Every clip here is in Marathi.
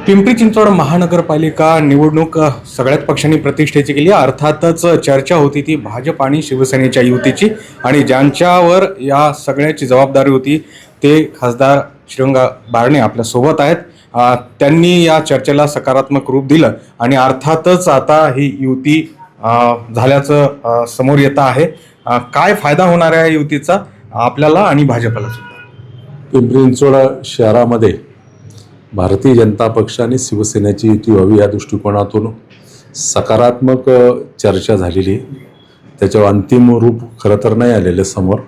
पिंपरी चिंचवड महानगरपालिका निवडणूक सगळ्याच पक्षांनी प्रतिष्ठेची केली। अर्थातच चर्चा होती ती भाजप आणि शिवसेनेच्या युतीची आणि ज्यांच्यावर या सगळ्याची जबाबदारी होती ते खासदार श्रीरंग बारणे आपल्या सोबत आहेत। त्यांनी या चर्चेला सकारात्मक रूप दिलं आणि अर्थातच आता ही युती झाल्याचं समोर येत आहे। काय फायदा होणार आहे युतीचा आपल्याला आणि भाजपला सुद्धा? पिंपरी चिंचवड शहरामध्ये भारतीय जनता पक्ष आणि शिवसेनेची युती व्हावी या दृष्टिकोनातून सकारात्मक चर्चा झालेली। त्याच्यावर अंतिम रूप खरं तर नाही आलेलं समोर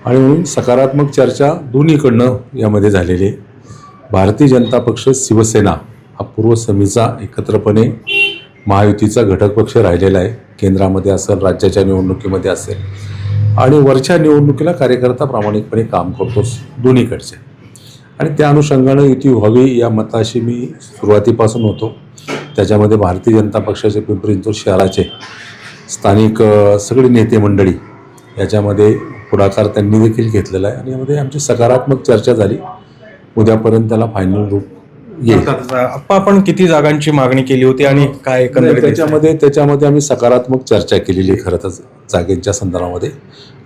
आणि म्हणून सकारात्मक चर्चा दोन्हीकडनं यामध्ये झालेली आहे। भारतीय जनता पक्ष शिवसेना हा पूर्वसमीचा एकत्रपणे महायुतीचा घटक पक्ष राहिलेला आहे। केंद्रामध्ये असेल, राज्याच्या निवडणुकीमध्ये असेल आणि वरच्या निवडणुकीला कार्यकर्ता प्रामाणिकपणे काम करतोच दोन्हीकडचे आणि त्या अनुषंगानं युती व्हावी या मताशी मी सुरुवातीपासून होतो। त्याच्यामध्ये भारतीय जनता पक्षाचे पिंपरी चिंचवड शहराचे स्थानिक सगळे नेते मंडळी याच्यामध्ये पुढाकार त्यांनी देखील घेतलेला आहे आणि यामध्ये आमची सकारात्मक चर्चा झाली। उद्यापर्यंत त्याला फायनल रूप येईल। आपण किती जागांची मागणी केली होती आणि काय एकंदरीत त्याच्यामध्ये आम्ही सकारात्मक चर्चा केलेली आहे खरं तर जागेच्या संदर्भामध्ये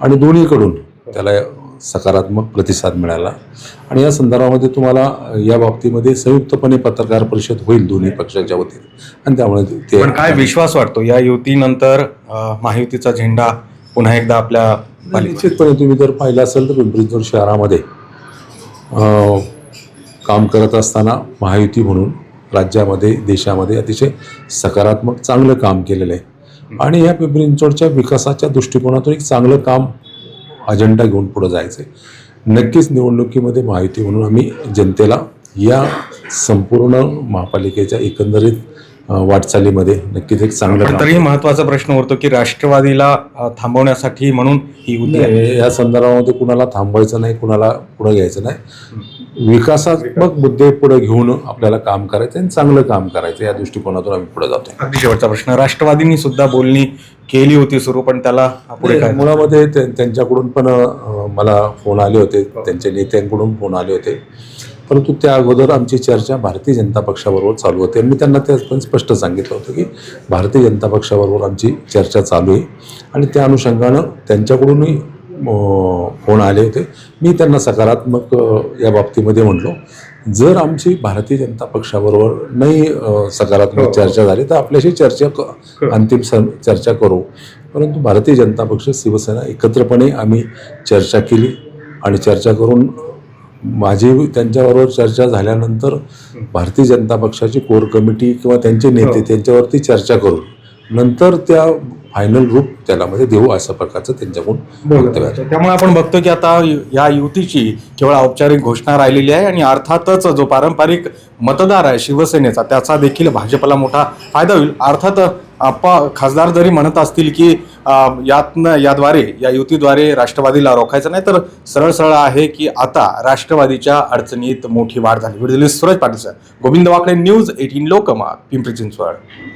आणि दोन्हीकडून त्याला सकारात्मक प्रतिसाद मिळाला आणि या संदर्भामध्ये तुम्हाला या बाबतीमध्ये संयुक्तपणे पत्रकार परिषद होईल दोन्ही पक्षांच्या वतीने आणि त्यामुळे ते काय विश्वास वाटतो या युतीनंतर महायुतीचा झेंडा पुन्हा एकदा आपल्या निश्चितपणे तुम्ही जर पाहिलं असेल तर पिंपरी चिंचवड शहरामध्ये काम करत असताना महायुती म्हणून राज्यामध्ये देशामध्ये अतिशय सकारात्मक चांगलं काम केलेलं आहे आणि या पिंपरी चिंचवडच्या विकासाच्या दृष्टिकोनातून एक चांगलं काम अजेंडा घेऊन पुढे जायचं आहे। नक्कीच निवडणुकीमध्ये महायुती म्हणून आम्ही जनतेला या संपूर्ण महापालिकेच्या एकंदरीत वाटचालीमध्ये नक्कीच एक चांगलं तरीही महत्त्वाचा प्रश्न उरतो की राष्ट्रवादीला थांबवण्यासाठी म्हणून ही युती या संदर्भामध्ये कुणाला थांबवायचं नाही, कुणाला पुढे घ्यायचं नाही। विकासात्मक मुद्दे पुढे घेऊन आपल्याला काम करायचं आणि चांगलं काम करायचं या दृष्टिकोनातून आम्ही पुढे जातो। अगदी शेवटचा प्रश्न, राष्ट्रवादींनी सुद्धा बोलणी केली होती सुरू, पण त्याला पुढे काय मुळामध्ये त्यांच्याकडून पण मला फोन आले होते, त्यांच्या नेत्यांकडून फोन आले होते, परंतु त्या अगोदर आमची चर्चा भारतीय जनता पक्षाबरोबर चालू होती। मी त्यांना ते पण स्पष्ट सांगितलं होतं की भारतीय जनता पक्षाबरोबर आमची चर्चा चालू आहे आणि त्या अनुषंगानं त्यांच्याकडूनही फोन आले होते। मी त्यांना सकारात्मक या बाबतीमध्ये म्हटलो, जर आमची भारतीय जनता पक्षाबरोबर नाही सकारात्मक चर्चा झाली तर आपल्याशी अंतिम चर्चा करू, परंतु भारतीय जनता पक्ष शिवसेना एकत्रपणे आम्ही चर्चा केली आणि चर्चा करून माझी त्यांच्याबरोबर चर्चा झाल्यानंतर भारतीय जनता पक्षाची कोर कमिटी किंवा त्यांचे नेते त्यांच्यावरती चर्चा करून नंतर त्या फायनल रूप त्यामध्ये देऊ अशा प्रकारचं त्यांच्याकडून वक्तव्य आहे। त्यामुळे आपण बघतो की आता या युतीची केवळ औपचारिक घोषणा राहिलेली आहे आणि अर्थातच जो पारंपरिक मतदार आहे शिवसेनेचा त्याचा देखील भाजपला मोठा फायदा होईल। अर्थात खासदार जरी म्हणत असतील की याद्वारे या युतीद्वारे राष्ट्रवादीला रोखायचं नाही, तर सरळ सरळ आहे की आता राष्ट्रवादीच्या अडचणीत मोठी वाढ झाली। सूरज पाटील, गोविंद वाकडे, न्यूज 18 लोकमत, पिंपरी चिंचवड।